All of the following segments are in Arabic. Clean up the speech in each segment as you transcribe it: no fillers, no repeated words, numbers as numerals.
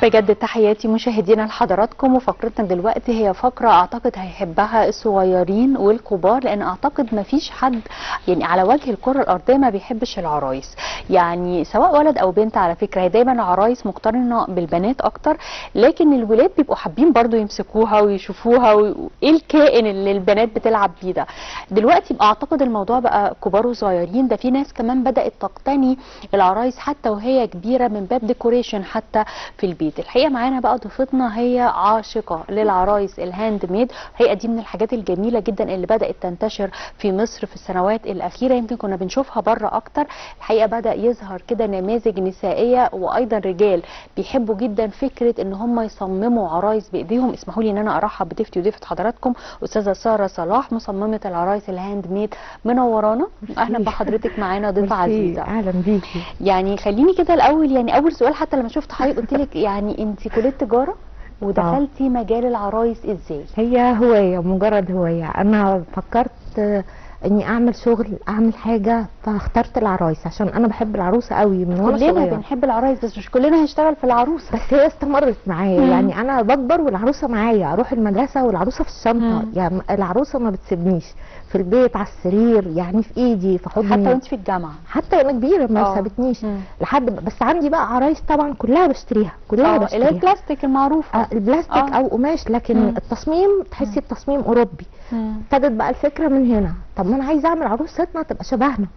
بجد تحياتي مشاهدينا لحضراتكم. وفقرتنا دلوقتي هي فقرة اعتقد هيحبها الصغيرين والكبار، لان اعتقد ما فيش حد يعني على وجه الكرة الارضية ما بيحبش العرايس، يعني سواء ولد او بنت. على فكرة هي دايما العرايس مقترنة بالبنات اكتر، لكن الولاد بيبقوا حابين برضو يمسكوها ويشوفوها وايه الكائن اللي البنات بتلعب بيه ده. دلوقتي بقى اعتقد الموضوع بقى كبار وصغيرين، ده في ناس كمان بدأت تقتني العرايس حتى وهي كبيرة من باب ديكوريشن حتى في البيت. الحقيقه معانا بقى ضيفتنا هي عاشقه للعرايس الهاند ميد. الحقيقه دي من الحاجات الجميله جدا اللي بدات تنتشر في مصر في السنوات الاخيره، يمكن كنا بنشوفها بره اكتر. الحقيقه بدا يظهر كده نماذج نسائيه وايضا رجال بيحبوا جدا فكره ان هم يصمموا عرايس بايديهم. اسمحوا لي ان انا ارحب بضيفتي وضيفه حضراتكم استاذه ساره صلاح، مصممه العرايس الهاند ميد. منورانا، اهلا بحضرتك معانا ضيفه عزيزه. اهلا بيكي. يعني خليني كده الاول، يعني اول سؤال حتى لما شفت حضرتك قلت لك يعني انت كليه تجاره ودخلتي مجال العرايس ازاي؟ هي هوايه، مجرد هوايه. انا فكرت اني اعمل شغل، اعمل حاجه، فاخترت العرايس عشان انا بحب العروسه قوي من وانا صغيره. كلنا بنحب العرايس بس مش كلنا هنشتغل في العروسه. بس هي استمرت معايا، يعني انا بكبر والعروسه معايا، اروح المدرسه والعروسه في الشنطه. يعني العروسه ما بتسيبنيش في البيت، على السرير، يعني في ايدي، في حضني. حتى وانت في الجامعه؟ حتى وانا كبيره ما سابتنيش لحد بس عندي بقى عرايس طبعا كلها بشتريها، كلها بشتريها. اللي هي البلاستيك المعروفه. البلاستيك او قماش، لكن التصميم تحسي التصميم اوروبي. ابتدت بقى الفكره من هنا، طب ما انا عايزه اعمل عروستنا تبقى شبهنا.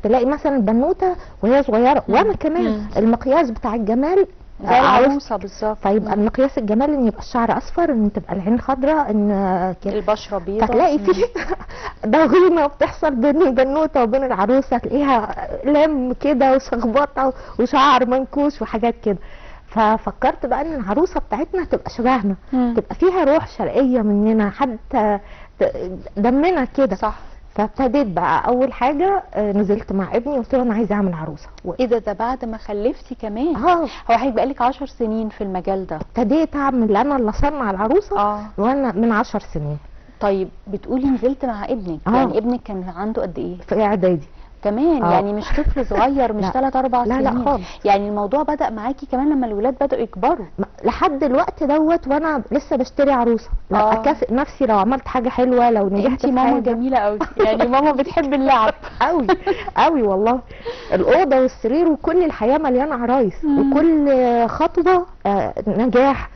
تلاقي مثلا البنوته وهي صغيره، وانا كمان المقياس بتاع الجمال زي العروسه بالظبط. فيبقى المقياس الجمال ان يبقى الشعر اصفر، ان تبقى العين خضراء، ان البشره بيضاء. فتلاقي في ضغينه بتحصل بين البنوته وبين العروسه، تلاقيها لم كده وشخبطه وشعر منكوش وحاجات كده. ففكرت بقى ان العروسه بتاعتنا تبقى شبهنا، تبقى فيها روح شرقيه مننا، حتى دمنا كده. صح. فابتديت بقى اول حاجه نزلت مع ابني وقلت له انا عايزه اعمل عروسه. ايه ده بعد ما خلفتي كمان؟ هو حضرتك بقالك 10 سنين في المجال ده؟ ابتديت اعمل انا اللي اصنع العروسه وانا من 10 سنين. طيب بتقولي نزلت مع ابنك، يعني ابنك كان عنده قد ايه؟ في اعدادي كمان. يعني مش طفل صغير، مش 3-4 سنين. لا خالص. يعني الموضوع بدأ معاكي كمان لما الولاد بدأوا يكبروا؟ لحد الوقت دوت وانا لسه بشتري عروسه. لا اكافئ نفسي لو عملت حاجه حلوه، لو نجحت في ماما حاجه. جميله قوي، يعني ماما بتحب اللعب قوي قوي والله. الاوضه والسرير وكل الحياه مليانه عرايس، وكل خطوه نجاح،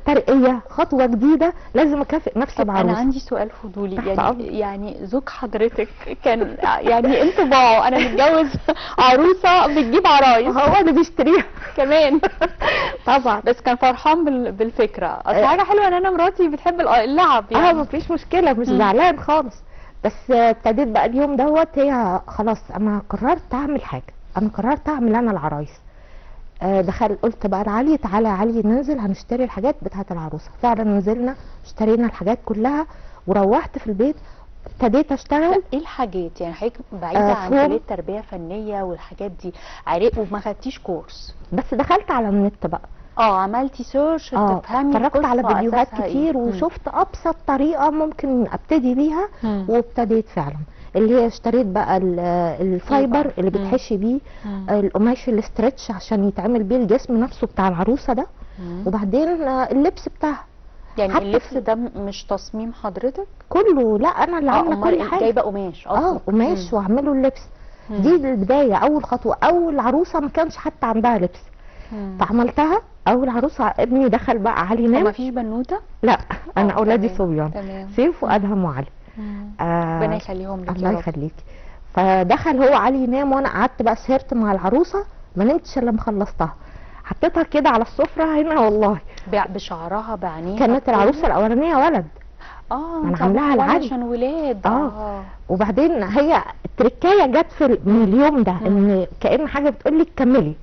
ترقيه، خطوه جديده لازم اكافئ نفسي بعروسه. انا عندي سؤال فضولي، يعني زوج حضرتك كان يعني انطباعه انا متجوز عروسه بتجيب عرايس؟ هو اللي بيشتريها كمان طبعا. بس كان فرحان بالفكره. اصل حاجه حلوه ان انا مراتي بتحب اللعب يعني. مفيش مشكله، مش زعلان خالص. بس ابتديت بقى اليوم دوت، هي خلاص انا قررت اعمل حاجه، انا قررت اعمل انا العرايس. قلت بقى لعلي تعالى يا علي ننزل هنشتري الحاجات بتاعت العروسه. فعلا نزلنا اشترينا الحاجات كلها وروحت في البيت ابتديت اشتغل. ايه الحاجات يعني حضرتك بعيده عن كليه تربيه فنيه والحاجات دي وما خدتيش كورس؟ بس دخلت على النت بقى، عملتي سيرش تفهمي، اتفرجت على فيديوهات كتير وشفت ابسط طريقه ممكن ابتدي بيها وابتديت فعلا. اللي هي اشتريت بقى الفايبر اللي بتحشي بيه، القماش الاسترتش عشان يتعمل بيه الجسم نفسه بتاع العروسه ده، وبعدين اللبس بتاعها. يعني اللبس ده مش تصميم حضرتك كله؟ لا انا اللي عامله كل حاجه. جايبه قماش اصلا؟ قماش واعمله اللبس. دي البدايه، اول خطوه. اول عروسه ما كانش حتى عندها لبس فعملتها. اول عروسه ابني دخل بقى علي نام. ما فيش بنوته؟ لا انا اولادي صبيان، سيف وادهم وعلي. ربنا يخليهم لك. الله يخليكي. فدخل هو علي ينام وانا قعدت بقى سهرت مع العروسه، ما نمتش الا لما خلصتها. حطيتها كده على السفره هنا والله بشعرها بعينيها. كانت العروسه الاولانيه ولد. انا عاملاها لعلي عشان ولاد. وبعدين هي التركايه جت من اليوم ده، ان كأن حاجه بتقول لي كملي.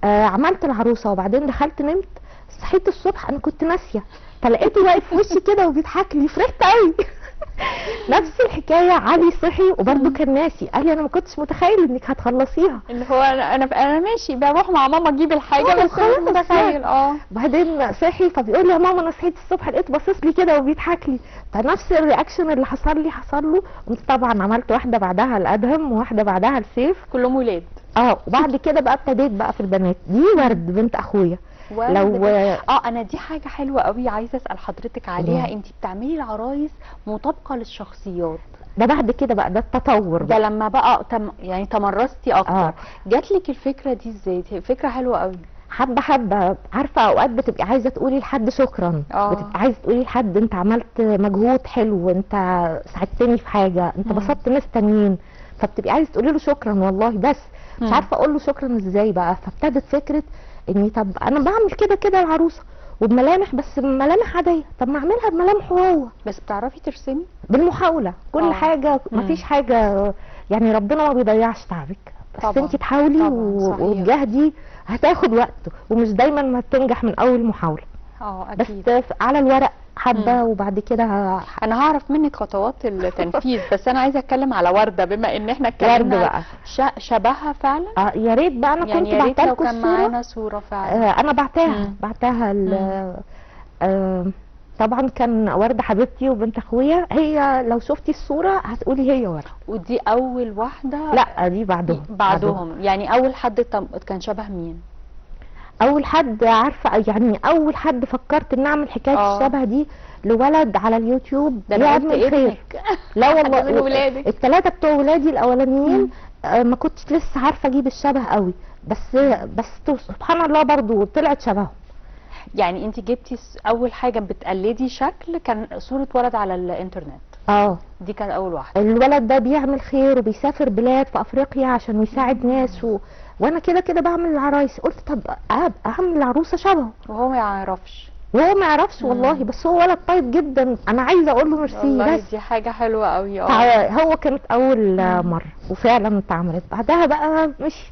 عملت العروسه وبعدين دخلت نمت. صحيت الصبح انا كنت ناسيه، فلقيته واقف في وشي كده وبيضحك لي، فرحت قوي. نفس الحكايه علي صحي وبرده كان ناسي، قال لي انا ما كنتش متخيل انك هتخلصيها. اللي هو انا ماشي بروح مع ماما اجيب الحاجه بس مش متخيل. بعدين صحي فبيقول لي يا ماما انا صحيت الصبح لقيته باصص لي كده وبيضحك لي. فنفس الرياكشن اللي حصل له. قمت طبعا عملت واحده بعدها لادهم وواحده بعدها لسيف، كلهم ولاد. وبعد كده بقى ابتديت بقى في البنات. دي ورد بنت اخويا لو انا دي حاجه حلوه قوي عايزه اسال حضرتك عليها. انت بتعملي العرايس مطابقه للشخصيات، ده بعد كده بقى ده التطور ده بقى. لما بقى يعني تمرستي اكتر. جات لك الفكره دي ازاي؟ فكره حلوه قوي. حبه حبه، عارفه اوقات بتبقي عايزه تقولي لحد شكرا، بتبقي عايزه تقولي لحد انت عملت مجهود حلو، انت ساعدتني في حاجه، انت بسطت ناس تانيين، فبتبقي عايزه تقولي له شكرا والله، بس مش عارفه اقول له شكرا ازاي بقى. فابتدت فكره اني طب انا بعمل كده كده العروسه وبملامح، بس بملامح عاديه، طب ما اعملها بملامحه هو. بس بتعرفي ترسمي؟ بالمحاوله كل حاجه، مفيش حاجه يعني، ربنا ما بيضيعش تعبك، بس انت تحاولي وتجاهدي، هتاخد وقت، ومش دايما ما تنجح من اول محاوله. اكيد. بس على الورق حبه وبعد كده انا هعرف منك خطوات التنفيذ. بس انا عايزه اتكلم على ورده، بما ان احنا اتكلمنا بقى شبهها فعلا. يا ريت بقى، انا يعني كنت بعتها لكم كان معانا صوره فعلا. انا بعتها طبعا كان ورده حبيبتي وبنت اخويا، هي لو شفتي الصوره هتقولي هي ورده. ودي اول واحده؟ لا دي بعدهم. يعني اول حد كان شبه مين؟ اول حد عارفه يعني، اول حد فكرت ان اعمل حكايه الشبه دي لولد على اليوتيوب يعمل خير. لا والله الثلاثه بتوع ولادي الاولانيين ما كنتش لسه عارفه اجيب الشبه قوي، بس سبحان الله برضو طلعت شبههم. يعني انت جبتي اول حاجه بتقلدي شكل كان صوره ولد على الانترنت. دي كانت اول واحده. الولد ده بيعمل خير وبيسافر بلاد في افريقيا عشان يساعد ناس وانا كده كده بعمل العرايس، قلت طب اعمل العروسه شبهه، وهو ما يعرفش. والله، بس هو ولد طيب جدا، انا عايزه اقول له ميرسي. والله دي حاجه حلوه قوي. هو كانت اول مره وفعلا اتعملت. بعدها بقى مشي.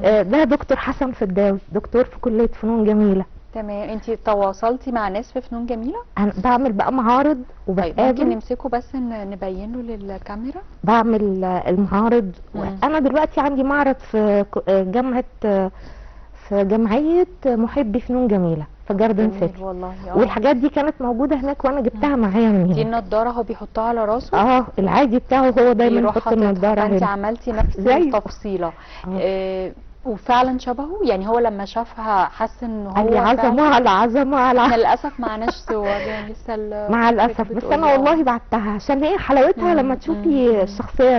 ده دكتور حسن فداوي، دكتور في كليه فنون جميله. تمام. انت تواصلتي مع ناس في فنون جميله؟ انا بعمل بقى معارض وبقابل. طيب ممكن نمسكه بس نبينه للكاميرا؟ بعمل المعارض. انا دلوقتي عندي معرض في جمعيه محبي فنون جميله في جاردن سيتي والله. والحاجات دي كانت موجوده هناك وانا جبتها معايا من هنا. دي النضاره هو بيحطها على راسه؟ العادي بتاعه هو دايما يحط النضاره هنا. انت عملتي نفس التفصيله. وفعلا شبهه؟ يعني هو لما شافها حس ان هو عظمه على عظمه على احنا للاسف معناش صور يعني لسه مع الاسف، بس انا والله بعتها عشان هي حلاوتها لما تشوفي الشخصيه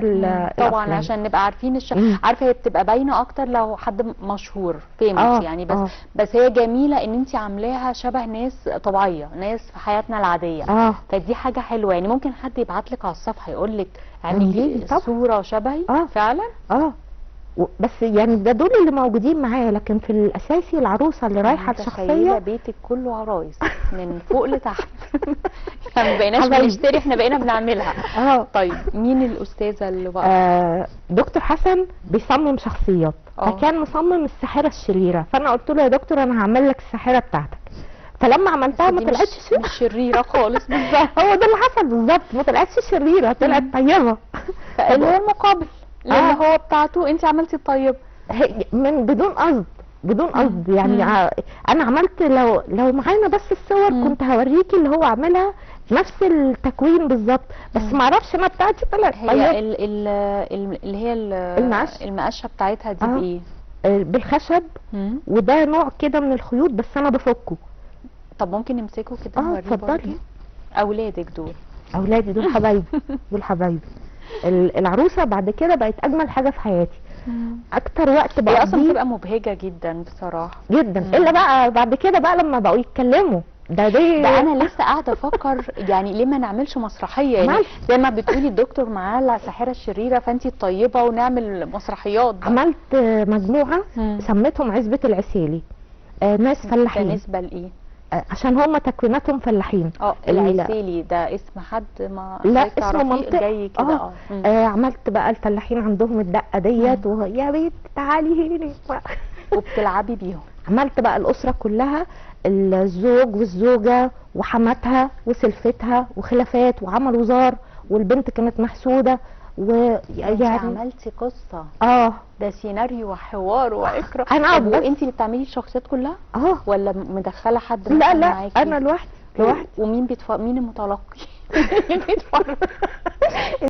طبعا عشان نبقى عارفين عارفه هي بتبقى باينه اكتر لو حد مشهور فيمس يعني. بس هي جميله ان انت عاملاها شبه ناس طبيعيه، ناس في حياتنا العاديه. فدي حاجه حلوه. يعني ممكن حد يبعت لك على الصفحه يقول لك اعملي صوره شبهي فعلا. بس يعني ده دول اللي موجودين معايا، لكن في الاساسي العروسه اللي رايحه الشخصيه. بيتك كله عرايس من فوق لتحت. احنا ما بقيناش بنشتري، احنا بقينا بنعملها. طيب مين الاستاذه اللي بقى؟ دكتور حسن بيصمم شخصيات. فكان مصمم الساحره الشريره، فانا قلت له يا دكتور انا هعمل لك الساحره بتاعتك. فلما عملتها ما طلعتش مش شريره خالص. بالظبط هو ده اللي حصل بالظبط، ما طلعتش شريره، طلعت طيبه. اللي هو المقابل اللي هو بتاعته انت عملتي الطيب من بدون قصد يعني. انا عملت لو معانا بس الصور كنت هوريكي اللي هو عاملها نفس التكوين بالظبط، بس ما اعرفش انا بتاعتي طلعت هي اللي هي المقشه بتاعتها دي بايه؟ بالخشب. وده نوع كده من الخيوط بس انا بفكه. طب ممكن نمسكه كده نوريه؟ اتفضلي. اولادي دول حبايبي دول حبايبي. العروسه بعد كده بقت اجمل حاجه في حياتي. اكتر وقت بقى هي اصلا بتبقى مبهجه جدا بصراحه جدا. الا بقى بعد كده بقى لما بقوا يتكلموا ده انا لسه قاعده افكر يعني ليه ما نعملش مسرحيه؟ يعني زي ما بتقولي الدكتور معاه الساحره الشريره فانتي الطيبه، ونعمل مسرحيات بقى. عملت مجموعه سميتهم عزبه العسيلي. ناس فلاحين. ده نسبه لايه؟ عشان هم تكويناتهم فلاحين. العسيلي ده اسم حد؟ ما لا اسمه منطقه جاي كده. عملت بقى الفلاحين عندهم الدقه ديت يا بيت تعالي هنا وبتلعبي بيهم. عملت بقى الاسره كلها، الزوج والزوجه وحماتها وسلفتها وخلافات وعملوا زار، والبنت كانت محسوده ويعني عملتي قصه. ده سيناريو وحوار واكرام. وانت اللي بتعملي الشخصيات كلها؟ ولا مدخله حد لا معاكي؟ انا لوحدي. ومين مين المتلقي؟ مين بيتفرج؟